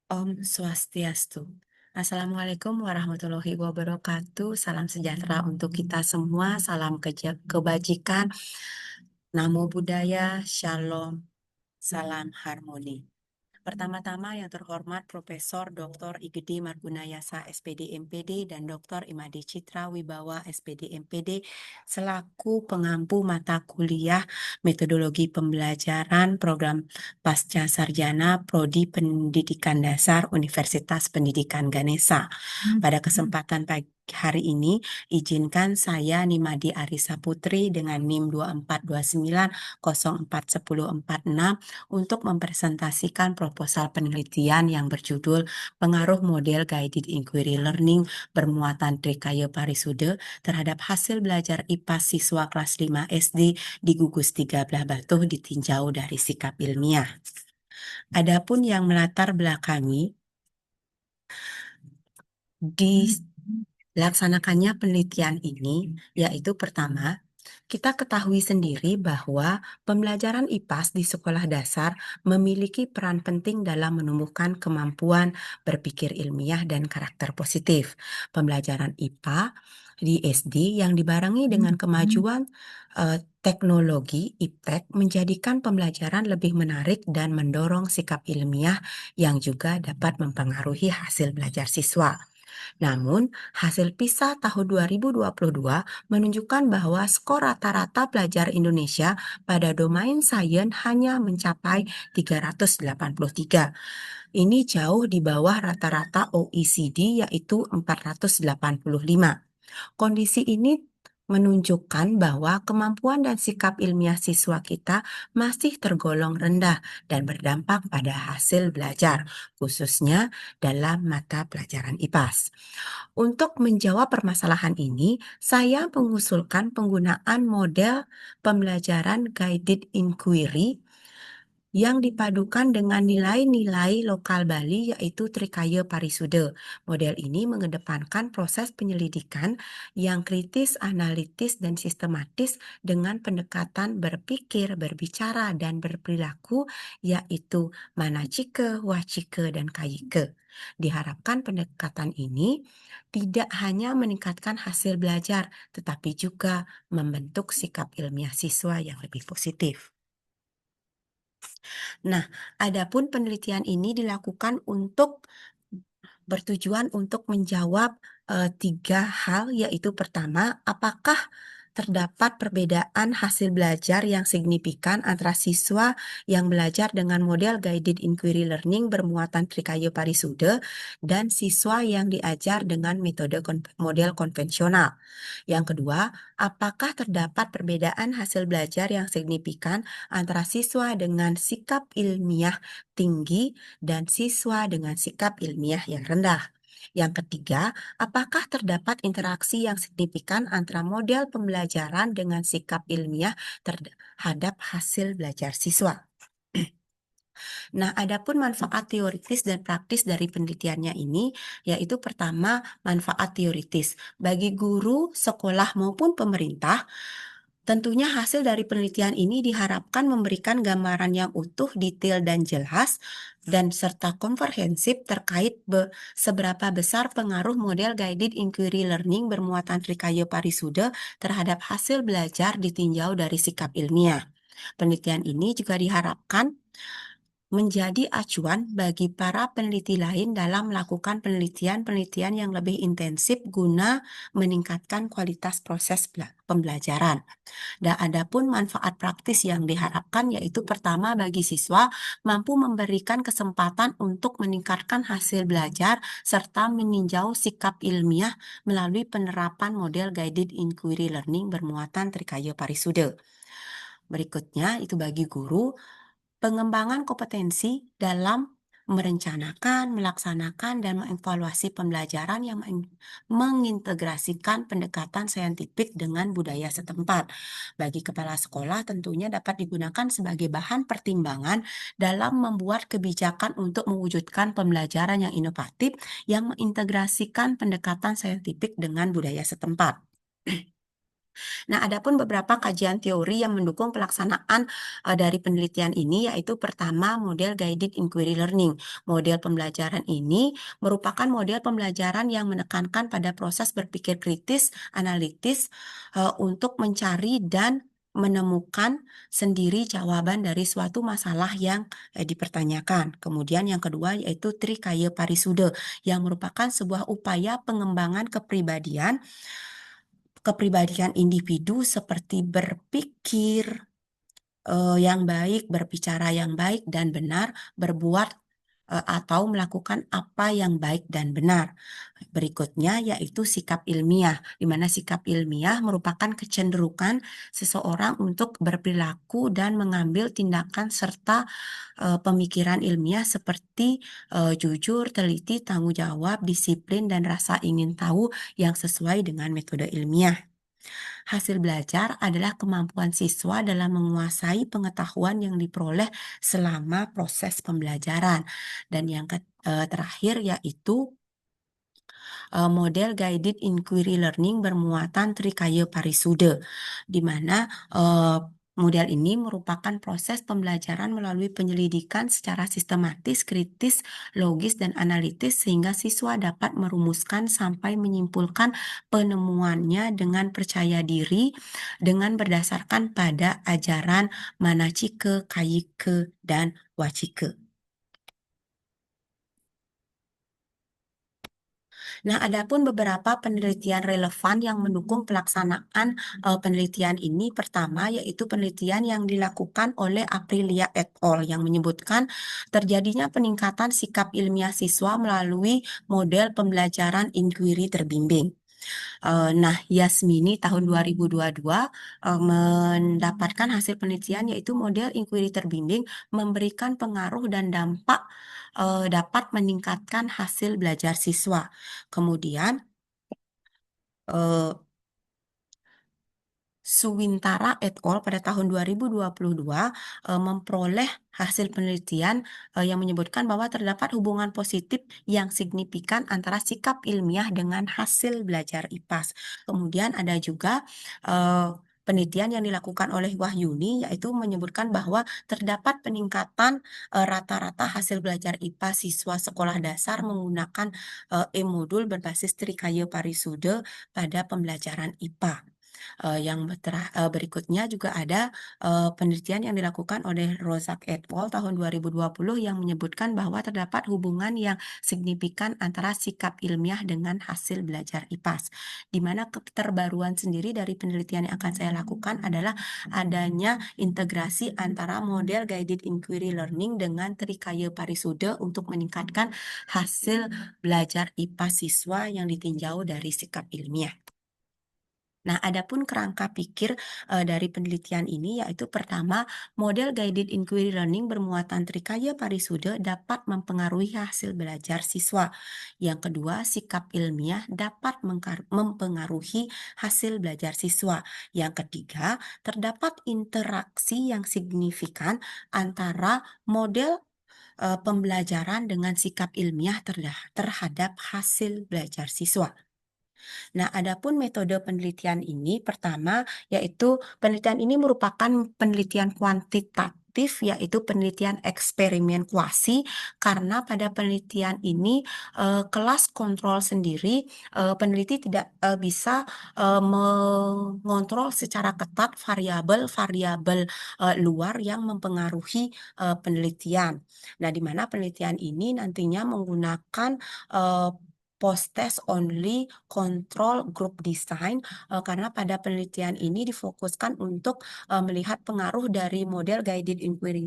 Om Swastiastu. Assalamualaikum warahmatullahi wabarakatuh. Salam sejahtera untuk kita semua. Salam kebajikan. Namo Buddhaya. Shalom. Salam harmoni. Pertama-tama yang terhormat Profesor Dr. Igede Margunayasa SPD MPD dan Dr. Imade Citra Wibawa SPD MPD selaku pengampu mata kuliah Metodologi Pembelajaran Program Pasca Sarjana Prodi Pendidikan Dasar Universitas Pendidikan Ganesha. Pada kesempatan pagi hari ini, izinkan saya Nimade Arisa Putri dengan NIM 2429041046 untuk mempresentasikan proposal penelitian yang berjudul Pengaruh Model Guided Inquiry Learning bermuatan Trikaya Parisude terhadap hasil belajar IPA siswa kelas 5 SD di gugus 13 Batuh ditinjau dari sikap ilmiah. Adapun yang melatar belakangi dilaksanakannya penelitian ini, yaitu pertama, kita ketahui sendiri bahwa pembelajaran IPAS di sekolah dasar memiliki peran penting dalam menumbuhkan kemampuan berpikir ilmiah dan karakter positif. Pembelajaran IPA di SD yang dibarengi dengan kemajuan teknologi IPTEK menjadikan pembelajaran lebih menarik dan mendorong sikap ilmiah yang juga dapat mempengaruhi hasil belajar siswa. Namun, hasil PISA tahun 2022 menunjukkan bahwa skor rata-rata pelajar Indonesia pada domain sains hanya mencapai 383. Ini jauh di bawah rata-rata OECD yaitu 485. Kondisi ini menunjukkan bahwa kemampuan dan sikap ilmiah siswa kita masih tergolong rendah dan berdampak pada hasil belajar, khususnya dalam mata pelajaran IPAS. Untuk menjawab permasalahan ini, saya mengusulkan penggunaan model pembelajaran guided inquiry yang dipadukan dengan nilai-nilai lokal Bali yaitu Trikaya Parisude. Model ini mengedepankan proses penyelidikan yang kritis, analitis, dan sistematis dengan pendekatan berpikir, berbicara, dan berperilaku yaitu manajike, wacike, dan kayike. Diharapkan pendekatan ini tidak hanya meningkatkan hasil belajar, tetapi juga membentuk sikap ilmiah siswa yang lebih positif. Nah, adapun penelitian ini dilakukan untuk bertujuan untuk menjawab tiga hal, yaitu pertama, apakah terdapat perbedaan hasil belajar yang signifikan antara siswa yang belajar dengan model guided inquiry learning bermuatan Trikaya Parisude dan siswa yang diajar dengan metode model konvensional. Yang kedua, apakah terdapat perbedaan hasil belajar yang signifikan antara siswa dengan sikap ilmiah tinggi dan siswa dengan sikap ilmiah yang rendah. Yang ketiga, apakah terdapat interaksi yang signifikan antara model pembelajaran dengan sikap ilmiah terhadap hasil belajar siswa? Nah, adapun manfaat teoritis dan praktis dari penelitiannya ini, yaitu pertama, manfaat teoritis. Bagi guru, sekolah maupun pemerintah, tentunya hasil dari penelitian ini diharapkan memberikan gambaran yang utuh, detail, dan jelas, dan serta komprehensif terkait seberapa besar pengaruh model guided inquiry learning bermuatan Trikaya Parisude terhadap hasil belajar ditinjau dari sikap ilmiah. Penelitian ini juga diharapkan menjadi acuan bagi para peneliti lain dalam melakukan penelitian-penelitian yang lebih intensif guna meningkatkan kualitas proses pembelajaran. Dan adapun manfaat praktis yang diharapkan yaitu pertama, bagi siswa mampu memberikan kesempatan untuk meningkatkan hasil belajar serta meninjau sikap ilmiah melalui penerapan model guided inquiry learning bermuatan Trikaya Parisude. Berikutnya itu bagi guru, pengembangan kompetensi dalam merencanakan, melaksanakan, dan mengevaluasi pembelajaran yang mengintegrasikan pendekatan saintifik dengan budaya setempat. Bagi kepala sekolah tentunya dapat digunakan sebagai bahan pertimbangan dalam membuat kebijakan untuk mewujudkan pembelajaran yang inovatif yang mengintegrasikan pendekatan saintifik dengan budaya setempat. Nah, adapun beberapa kajian teori yang mendukung pelaksanaan dari penelitian ini, yaitu pertama model guided inquiry learning. Model pembelajaran ini merupakan model pembelajaran yang menekankan pada proses berpikir kritis, analitis, untuk mencari dan menemukan sendiri jawaban dari suatu masalah yang dipertanyakan. Kemudian yang kedua yaitu Trikaya Parisude yang merupakan sebuah upaya pengembangan kepribadian individu seperti berpikir yang baik, berbicara yang baik dan benar, berbuat atau melakukan apa yang baik dan benar. Berikutnya yaitu sikap ilmiah, di mana sikap ilmiah merupakan kecenderungan seseorang untuk berperilaku dan mengambil tindakan serta pemikiran ilmiah seperti jujur, teliti, tanggung jawab, disiplin, dan rasa ingin tahu yang sesuai dengan metode ilmiah. Hasil belajar adalah kemampuan siswa dalam menguasai pengetahuan yang diperoleh selama proses pembelajaran. Dan yang terakhir yaitu model guided inquiry learning bermuatan Trikaya Parisude, di mana model ini merupakan proses pembelajaran melalui penyelidikan secara sistematis, kritis, logis, dan analitis sehingga siswa dapat merumuskan sampai menyimpulkan penemuannya dengan percaya diri dengan berdasarkan pada ajaran Manachike, Kaike, dan Wachike. Nah, adapun beberapa penelitian relevan yang mendukung pelaksanaan penelitian ini, pertama yaitu penelitian yang dilakukan oleh Aprilia et al. Yang menyebutkan terjadinya peningkatan sikap ilmiah siswa melalui model pembelajaran inquiry terbimbing. Nah, Yasmini tahun 2022 mendapatkan hasil penelitian yaitu model inquiry terbimbing memberikan pengaruh dan dampak dapat meningkatkan hasil belajar siswa. Kemudian eh, Suwintara et al. Pada tahun 2022 memperoleh hasil penelitian yang menyebutkan bahwa terdapat hubungan positif yang signifikan antara sikap ilmiah dengan hasil belajar IPAS. Kemudian ada juga penelitian yang dilakukan oleh Wahyuni yaitu menyebutkan bahwa terdapat peningkatan rata-rata hasil belajar IPA siswa sekolah dasar menggunakan e-modul berbasis Trikaya Parisude pada pembelajaran IPA. Berikutnya juga ada penelitian yang dilakukan oleh Rozak et al. Tahun 2020 yang menyebutkan bahwa terdapat hubungan yang signifikan antara sikap ilmiah dengan hasil belajar IPAS. Di mana keterbaruan sendiri dari penelitian yang akan saya lakukan adalah adanya integrasi antara model guided inquiry learning dengan Trikaya Parisude untuk meningkatkan hasil belajar IPA siswa yang ditinjau dari sikap ilmiah. Nah, adapun kerangka pikir dari penelitian ini yaitu pertama, model guided inquiry learning bermuatan Trikaya Parisude dapat mempengaruhi hasil belajar siswa. Yang kedua, sikap ilmiah dapat mempengaruhi hasil belajar siswa. Yang ketiga, terdapat interaksi yang signifikan antara model pembelajaran dengan sikap ilmiah terhadap hasil belajar siswa. Nah, adapun metode penelitian ini pertama yaitu penelitian ini merupakan penelitian kuantitatif yaitu penelitian eksperimen kuasi karena pada penelitian ini kelas kontrol sendiri peneliti tidak bisa mengontrol secara ketat variabel-variabel luar yang mempengaruhi penelitian. Nah, di mana penelitian ini nantinya menggunakan post-test only control group design karena pada penelitian ini difokuskan untuk melihat pengaruh dari model guided inquiry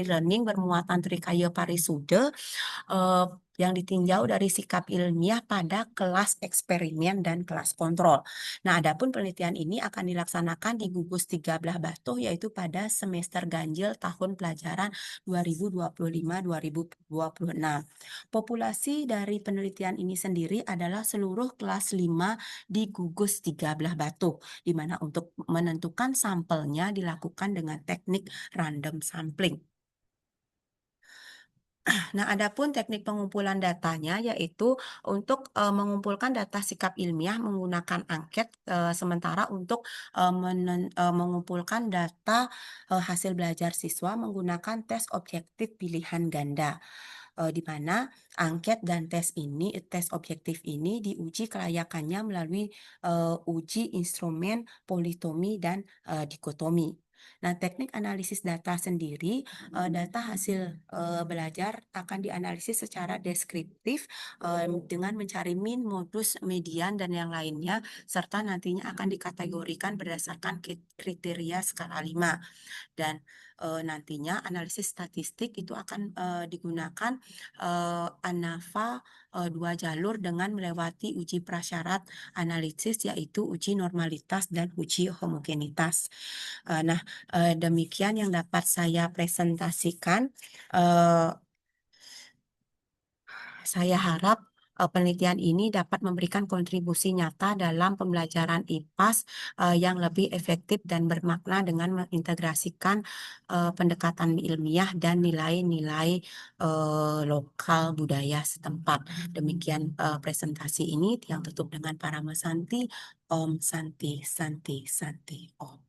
learning bermuatan Trikaya Parisude yang ditinjau dari sikap ilmiah pada kelas eksperimen dan kelas kontrol. Nah, adapun penelitian ini akan dilaksanakan di gugus 13 Batuh yaitu pada semester ganjil tahun pelajaran 2025-2026. Populasi dari penelitian ini sendiri adalah seluruh kelas 5 di gugus 13 Batuh, di mana untuk menentukan sampelnya dilakukan dengan teknik random sampling. Nah, adapun teknik pengumpulan datanya yaitu untuk, mengumpulkan data sikap ilmiah menggunakan angket, sementara untuk, mengumpulkan data, hasil belajar siswa menggunakan tes objektif pilihan ganda. Di mana angket dan tes objektif ini diuji kelayakannya melalui, uji instrumen politomi dan, dikotomi. Nah, teknik analisis data sendiri, data hasil, belajar akan dianalisis secara deskriptif, dengan mencari min, modus, median, dan yang lainnya, serta nantinya akan dikategorikan berdasarkan kriteria skala 5. Dan, nantinya analisis statistik itu akan, digunakan, ANAVA, 2 jalur dengan melewati uji prasyarat analisis yaitu uji normalitas dan uji homogenitas. Nah, demikian yang dapat saya presentasikan, eee saya harap, penelitian ini dapat memberikan kontribusi nyata dalam pembelajaran IPAS, yang lebih efektif dan bermakna dengan mengintegrasikan, pendekatan ilmiah dan nilai-nilai, lokal budaya setempat. Demikian, presentasi ini yang tutup dengan Parama Santi, Om Santi Santi Santi Om.